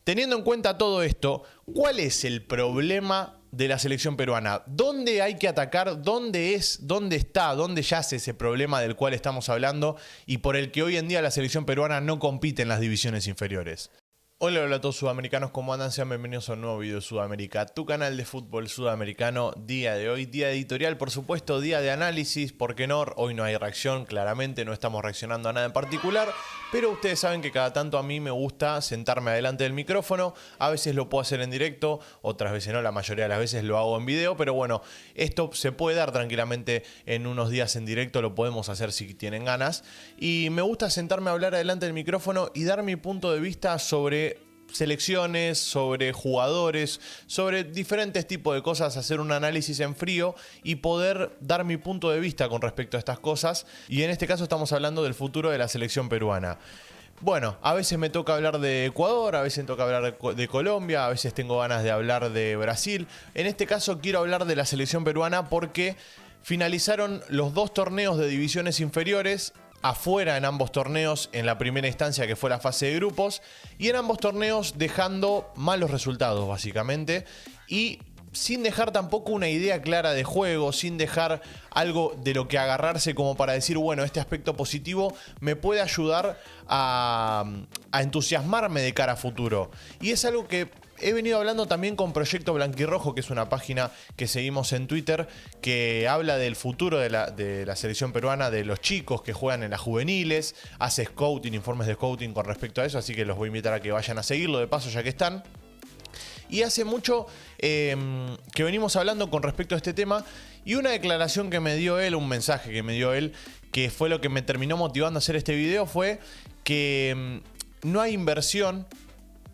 Teniendo en cuenta todo esto, ¿cuál es el problema de la selección peruana? ¿Dónde hay que atacar? ¿Dónde está? ¿Dónde yace ese problema del cual estamos hablando y por el que hoy en día la selección peruana no compite en las divisiones inferiores? Hola a todos sudamericanos, ¿cómo andan? Sean bienvenidos a un nuevo video de Sudamérica, tu canal de fútbol sudamericano. Día de hoy, día editorial, por supuesto, día de análisis, ¿por qué no? Hoy no hay reacción, claramente no estamos reaccionando a nada en particular, pero ustedes saben que cada tanto a mí me gusta sentarme adelante del micrófono. A veces lo puedo hacer en directo, otras veces no, la mayoría de las veces lo hago en video, pero bueno, esto se puede dar tranquilamente en unos días en directo, lo podemos hacer si tienen ganas. Y me gusta sentarme a hablar adelante del micrófono y dar mi punto de vista sobre selecciones, sobre jugadores, sobre diferentes tipos de cosas, hacer un análisis en frío y poder dar mi punto de vista con respecto a estas cosas. Y en este caso estamos hablando del futuro de la selección peruana. Bueno, a veces me toca hablar de Ecuador, a veces me toca hablar de Colombia, a veces tengo ganas de hablar de Brasil. En este caso quiero hablar de la selección peruana porque finalizaron los dos torneos de divisiones inferiores afuera en ambos torneos, en la primera instancia que fue la fase de grupos, y en ambos torneos dejando malos resultados básicamente, y sin dejar tampoco una idea clara de juego, sin dejar algo de lo que agarrarse como para decir, bueno, este aspecto positivo me puede ayudar a entusiasmarme de cara a futuro. Y es algo que he venido hablando también con Proyecto Blanquirrojo, que es una página que seguimos en Twitter, que habla del futuro de la selección peruana, de los chicos que juegan en las juveniles, hace scouting, informes de scouting con respecto a eso, así que los voy a invitar a que vayan a seguirlo de paso ya que están. Y hace mucho que venimos hablando con respecto a este tema, y una declaración que me dio él, un mensaje que me dio él, que fue lo que me terminó motivando a hacer este video, fue que no hay inversión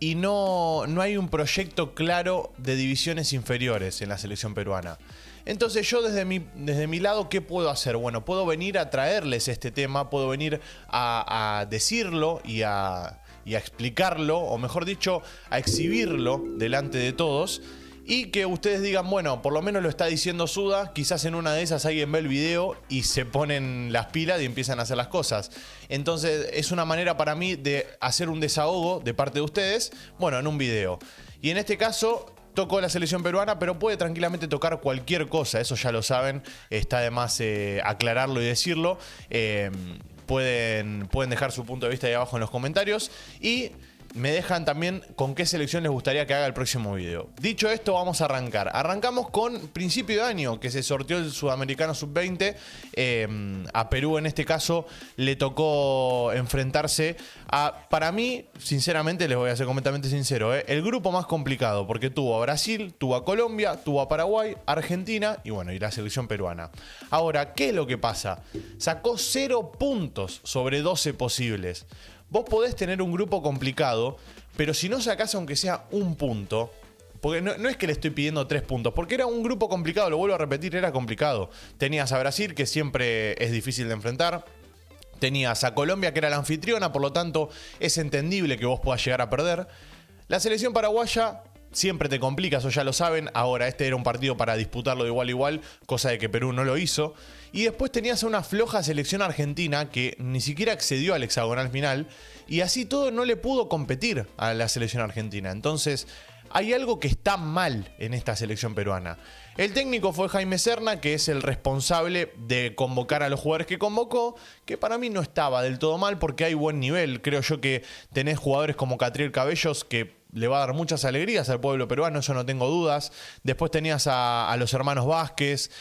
y no hay un proyecto claro de divisiones inferiores en la selección peruana. Entonces yo desde mi lado, ¿qué puedo hacer? Bueno, puedo venir a traerles este tema, puedo venir a decirlo y a explicarlo, o mejor dicho, a exhibirlo delante de todos. Y que ustedes digan, bueno, por lo menos lo está diciendo Suda, quizás en una de esas alguien ve el video y se ponen las pilas y empiezan a hacer las cosas. Entonces es una manera para mí de hacer un desahogo de parte de ustedes, bueno, en un video. Y en este caso tocó la selección peruana, pero puede tranquilamente tocar cualquier cosa, eso ya lo saben, está de más aclararlo y decirlo. Pueden dejar su punto de vista ahí abajo en los comentarios y me dejan también con qué selección les gustaría que haga el próximo video. Dicho esto, vamos a arrancar. Arrancamos con principio de año, que se sorteó el Sudamericano Sub-20. A Perú, en este caso, le tocó enfrentarse a, para mí, sinceramente, les voy a ser completamente sincero, el grupo más complicado, porque tuvo a Brasil, tuvo a Colombia, tuvo a Paraguay, Argentina y bueno, y la selección peruana. Ahora, ¿qué es lo que pasa? Sacó 0 puntos sobre 12 posibles. Vos podés tener un grupo complicado, pero si no sacás aunque sea un punto, porque no es que le estoy pidiendo 3 puntos, porque era un grupo complicado, lo vuelvo a repetir, era complicado. Tenías a Brasil, que siempre es difícil de enfrentar. Tenías a Colombia, que era la anfitriona, por lo tanto es entendible que vos puedas llegar a perder. La selección paraguaya siempre te complica, eso ya lo saben. Ahora, este era un partido para disputarlo de igual a igual, cosa de que Perú no lo hizo. Y después tenías a una floja selección argentina que ni siquiera accedió al hexagonal final. Y así todo no le pudo competir a la selección argentina. Entonces, hay algo que está mal en esta selección peruana. El técnico fue Jaime Serna, que es el responsable de convocar a los jugadores que convocó, que para mí no estaba del todo mal porque hay buen nivel. Creo yo que tenés jugadores como Catriel Cabellos que le va a dar muchas alegrías al pueblo peruano, eso no tengo dudas. Después tenías a los hermanos Vázquez.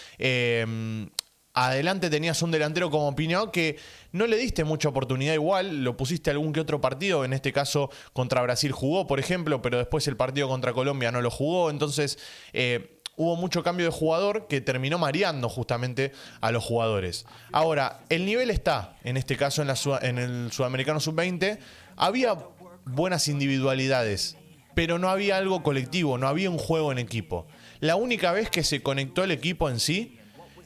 Adelante tenías un delantero como Piñao que no le diste mucha oportunidad igual, lo pusiste algún que otro partido, en este caso contra Brasil jugó, por ejemplo, pero después el partido contra Colombia no lo jugó, entonces hubo mucho cambio de jugador que terminó mareando justamente a los jugadores. Ahora, el nivel está, en este caso en el Sudamericano Sub-20, había buenas individualidades, pero no había algo colectivo, no había un juego en equipo. La única vez que se conectó el equipo en sí,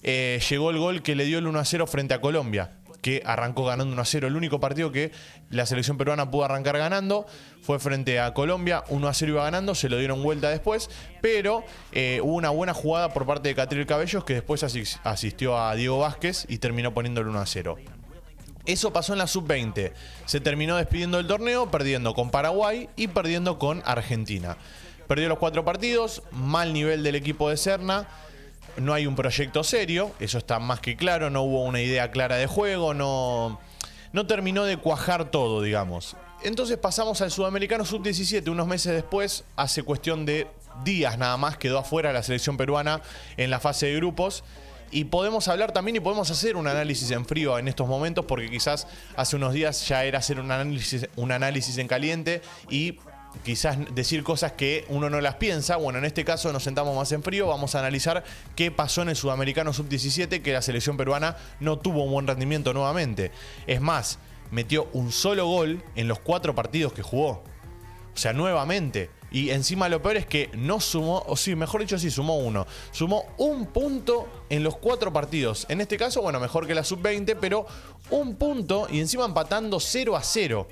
llegó el gol que le dio el 1-0 frente a Colombia, que arrancó ganando 1-0. El único partido que la selección peruana pudo arrancar ganando fue frente a Colombia, 1-0 iba ganando, se lo dieron vuelta después, pero hubo una buena jugada por parte de Catriel Cabellos que después asistió a Diego Vázquez y terminó poniendo el 1-0. Eso pasó en la sub-20. Se terminó despidiendo del torneo, perdiendo con Paraguay y perdiendo con Argentina. Perdió los 4 partidos, mal nivel del equipo de Serna. No hay un proyecto serio, eso está más que claro. No hubo una idea clara de juego, no terminó de cuajar todo, digamos. Entonces pasamos al Sudamericano Sub-17 unos meses después. Hace cuestión de días nada más quedó afuera la selección peruana en la fase de grupos. Y podemos hablar también y podemos hacer un análisis en frío en estos momentos, porque quizás hace unos días ya era hacer un análisis en caliente y quizás decir cosas que uno no las piensa. Bueno, en este caso nos sentamos más en frío, vamos a analizar qué pasó en el Sudamericano Sub-17, que la selección peruana no tuvo un buen rendimiento nuevamente. Es más, metió un solo gol en los 4 partidos que jugó. O sea, nuevamente. Y encima lo peor es que no sumó, o sí, mejor dicho, sí, sumó uno. Sumó un punto en los 4 partidos. En este caso, bueno, mejor que la sub-20, pero un punto y encima empatando 0-0.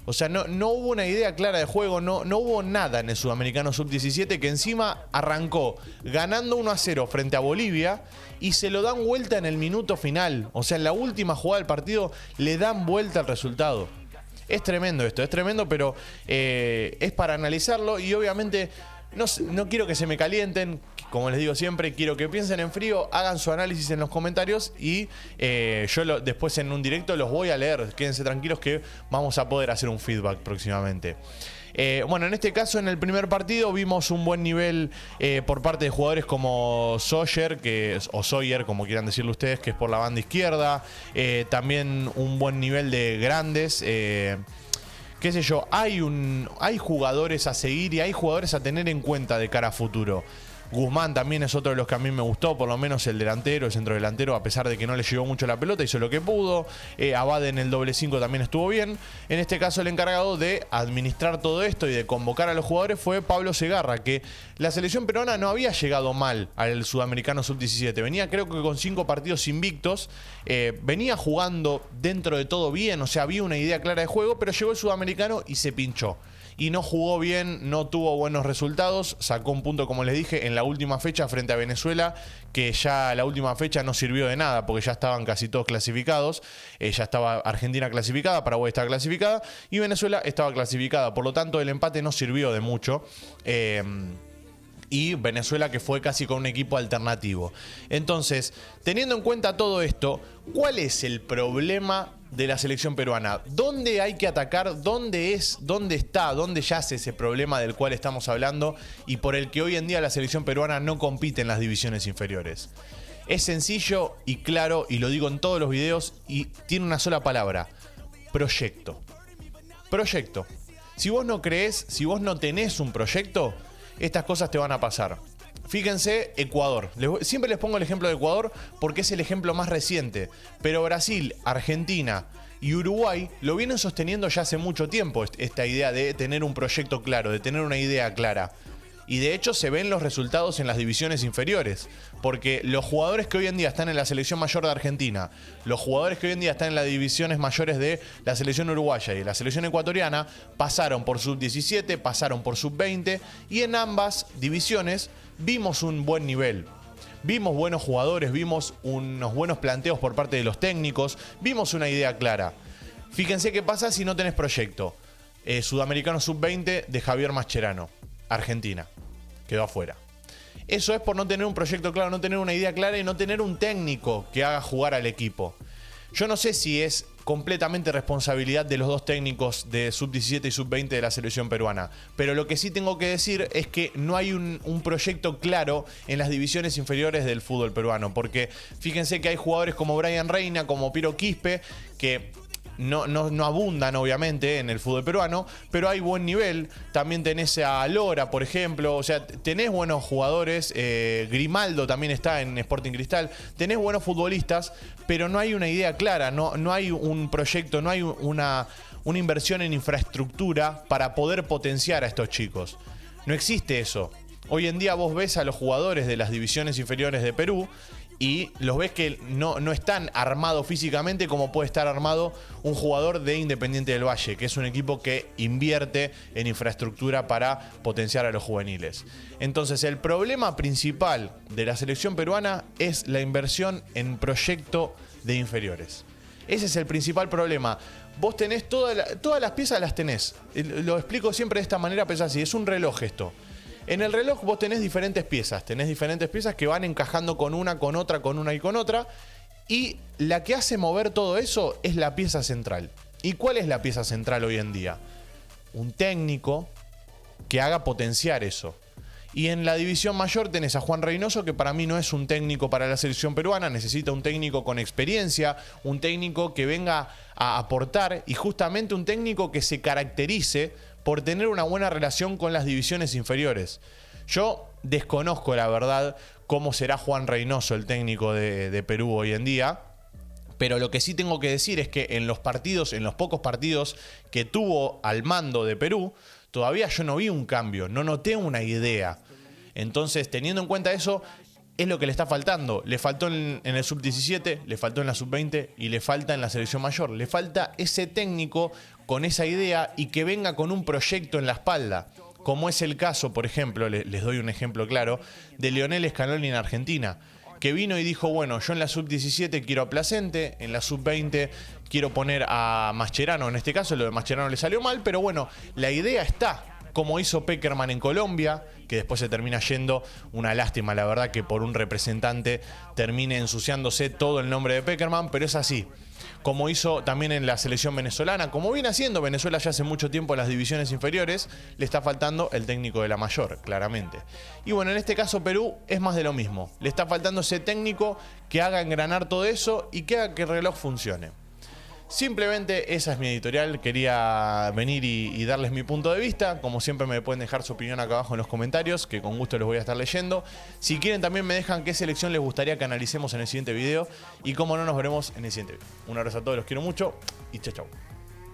O sea, no hubo una idea clara de juego, no hubo nada en el Sudamericano Sub-17, que encima arrancó ganando 1-0 frente a Bolivia y se lo dan vuelta en el minuto final. O sea, en la última jugada del partido le dan vuelta al resultado. Es tremendo esto, es tremendo, pero es para analizarlo y obviamente no quiero que se me calienten. Como les digo siempre, quiero que piensen en frío, hagan su análisis en los comentarios y yo después en un directo los voy a leer. Quédense tranquilos que vamos a poder hacer un feedback próximamente. Bueno, en este caso, en el primer partido vimos un buen nivel por parte de jugadores como Sawyer, o Sawyer, como quieran decirlo ustedes, que es por la banda izquierda. También un buen nivel de grandes. Qué sé yo, hay jugadores a seguir y hay jugadores a tener en cuenta de cara a futuro. Guzmán también es otro de los que a mí me gustó, por lo menos el delantero, el centrodelantero, a pesar de que no le llegó mucho la pelota, hizo lo que pudo. Abad en el doble 5 también estuvo bien. En este caso, el encargado de administrar todo esto y de convocar a los jugadores fue Pablo Segarra, que la selección peruana no había llegado mal al Sudamericano Sub-17. Venía, creo que con 5 partidos invictos. Venía jugando dentro de todo bien, o sea, había una idea clara de juego, pero llegó el Sudamericano y se pinchó. Y no jugó bien, no tuvo buenos resultados. Sacó un punto, como les dije, en la última fecha frente a Venezuela, que ya la última fecha no sirvió de nada porque ya estaban casi todos clasificados. Ya estaba Argentina clasificada, Paraguay estaba clasificada y Venezuela estaba clasificada. Por lo tanto, el empate no sirvió de mucho. Y Venezuela, que fue casi con un equipo alternativo. Entonces, teniendo en cuenta todo esto, ¿cuál es el problema de la selección peruana? ¿Dónde hay que atacar? ¿Dónde está? ¿Dónde yace ese problema del cual estamos hablando y por el que hoy en día la selección peruana no compite en las divisiones inferiores? Es sencillo y claro, y lo digo en todos los videos, y tiene una sola palabra: proyecto. Proyecto. Si vos no creés, si vos no tenés un proyecto, estas cosas te van a pasar. Fíjense, Ecuador. Siempre les pongo el ejemplo de Ecuador porque es el ejemplo más reciente. Pero Brasil, Argentina y Uruguay lo vienen sosteniendo ya hace mucho tiempo, esta idea de tener un proyecto claro, de tener una idea clara. Y de hecho se ven los resultados en las divisiones inferiores. Porque los jugadores que hoy en día están en la selección mayor de Argentina, los jugadores que hoy en día están en las divisiones mayores de la selección uruguaya y la selección ecuatoriana, pasaron por sub-17, pasaron por sub-20 y en ambas divisiones vimos un buen nivel. Vimos buenos jugadores, vimos unos buenos planteos por parte de los técnicos, vimos una idea clara. Fíjense qué pasa si no tenés proyecto. Sudamericano sub-20 de Javier Mascherano, Argentina, quedó afuera. Eso es por no tener un proyecto claro, no tener una idea clara y no tener un técnico que haga jugar al equipo. Yo no sé si es completamente responsabilidad de los dos técnicos de sub-17 y sub-20 de la selección peruana, pero lo que sí tengo que decir es que no hay un proyecto claro en las divisiones inferiores del fútbol peruano, porque fíjense que hay jugadores como Brian Reina, como Piero Quispe, que no abundan obviamente en el fútbol peruano, pero hay buen nivel. También tenés a Lora, por ejemplo, o sea, tenés buenos jugadores. Grimaldo también está en Sporting Cristal. Tenés buenos futbolistas, pero no hay una idea clara, no hay un proyecto, no hay una inversión en infraestructura para poder potenciar a estos chicos. No existe eso. Hoy en día vos ves a los jugadores de las divisiones inferiores de Perú y los ves que no están armados físicamente como puede estar armado un jugador de Independiente del Valle, que es un equipo que invierte en infraestructura para potenciar a los juveniles. Entonces, el problema principal de la selección peruana es la inversión en proyecto de inferiores. Ese es el principal problema. Vos tenés todas las piezas, las tenés. Lo explico siempre de esta manera, pero es así. Es un reloj esto. En el reloj vos tenés diferentes piezas. Tenés diferentes piezas que van encajando con una, con otra, con una y con otra. Y la que hace mover todo eso es la pieza central. ¿Y cuál es la pieza central hoy en día? Un técnico que haga potenciar eso. Y en la división mayor tenés a Juan Reynoso, que para mí no es un técnico para la selección peruana, necesita un técnico con experiencia, un técnico que venga a aportar y justamente un técnico que se caracterice por tener una buena relación con las divisiones inferiores. Yo desconozco, la verdad, cómo será Juan Reynoso, el técnico de Perú hoy en día. Pero lo que sí tengo que decir es que en los pocos partidos que tuvo al mando de Perú, todavía yo no vi un cambio, no noté una idea. Entonces, teniendo en cuenta eso, es lo que le está faltando. Le faltó en el sub-17, le faltó en la sub-20 y le falta en la selección mayor. Le falta ese técnico con esa idea y que venga con un proyecto en la espalda. Como es el caso, por ejemplo, les doy un ejemplo claro, de Lionel Scaloni en Argentina, que vino y dijo, bueno, yo en la sub-17 quiero a Placente, en la sub-20 quiero poner a Mascherano. En este caso, lo de Mascherano le salió mal, pero bueno, la idea está. Como hizo Pekerman en Colombia, que después se termina yendo. Una lástima, la verdad, que por un representante termine ensuciándose todo el nombre de Pekerman, pero es así. Como hizo también en la selección venezolana, como viene haciendo Venezuela ya hace mucho tiempo en las divisiones inferiores, le está faltando el técnico de la mayor, claramente. Y bueno, en este caso Perú es más de lo mismo. Le está faltando ese técnico que haga engranar todo eso y que haga que el reloj funcione. Simplemente esa es mi editorial, quería venir y darles mi punto de vista. Como siempre me pueden dejar su opinión acá abajo en los comentarios, que con gusto los voy a estar leyendo. Si quieren también me dejan qué selección les gustaría que analicemos en el siguiente video. Y como no, nos veremos en el siguiente video. Un abrazo a todos, los quiero mucho y chau chau.